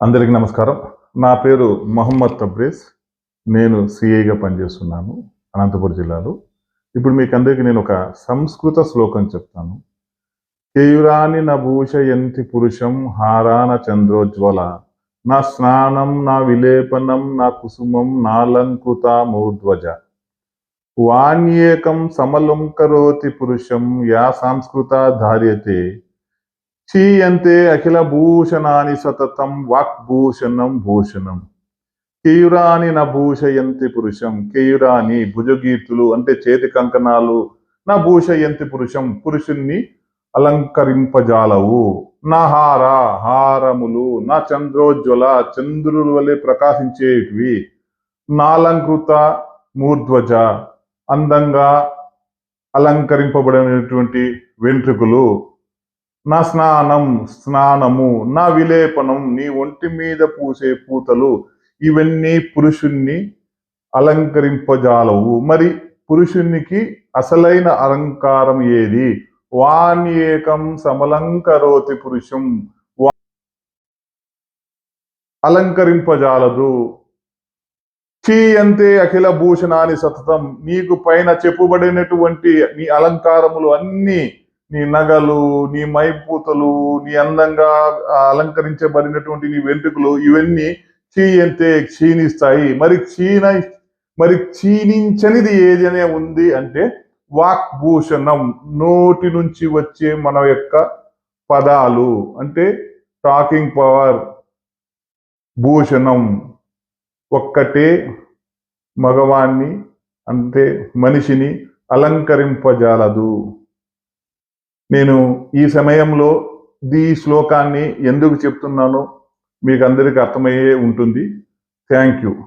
అందరికీ నమస్కారం. నా పేరు మొహమ్మద్ తబ్రేజ్. నేను సిఐగా పనిచేస్తున్నాను అనంతపురం జిల్లాలో. ఇప్పుడు మీకు అందరికీ నేను ఒక సంస్కృత శ్లోకం చెప్తాను. కేయురాని నభూషయంతి పురుషం హారాన చంద్రోజ్వల నా స్నానం నా విలేపనం నా కుసుమం నాలంకృత మూర్ధ్వజ వాణ్యేకం సమలం కరోతి పురుషం యా సంస్కృత ధార్యతే చీయంతే అఖిల భూషణాని సతతం వాక్భూషణం భూషణం. కేయురాని నభూషయంతి పురుషం, కేయురాని భుజగీర్తులు అంటే చేతి కంకణాలు, నా భూషయంతి పురుషం పురుషుణ్ణి అలంకరింపజాలవు. నా హారములు, నా చంద్రోజ్వల చంద్రుల వలె ప్రకాశించేటివి, నాలంకృత మూర్ధ్వజ అందంగా అలంకరింపబడినటువంటి వెంట్రుకలు, నా స్నానము నా విలేపనం నీ ఒంటి మీద పూసే పూతలు, ఇవన్నీ పురుషుణ్ణి అలంకరింపజాలవు. మరి పురుషునికి అసలైన అలంకారం ఏది? వాణ్యేకం సమలంకరోతి పురుషం, అలంకరింపజాలదు. చీయంతే అఖిల భూషణాని సతతం, నీకు పైన చెప్పబడినటువంటి నీ అలంకారములు అన్నీ, నీ నగలు, నీ మైపూతలు, నీ అందంగా అలంకరించబడినటువంటి నీ వెంట్రుకలు, ఇవన్నీ క్షీయంతే క్షీణిస్తాయి. మరి క్షీణించనిది ఏది అనే ఉంది అంటే వాక్భూషణం, నోటి నుంచి వచ్చే మన యొక్క పదాలు అంటే టాకింగ్ పవర్. భూషణం ఒక్కటే మగవాణ్ణి అంటే మనిషిని అలంకరింపజాలదు. నేను ఈ సమయంలో ఈ శ్లోకాన్ని ఎందుకు చెప్తున్నానో మీకు అందరికీ అర్థమయ్యే ఉంటుంది. Thank you.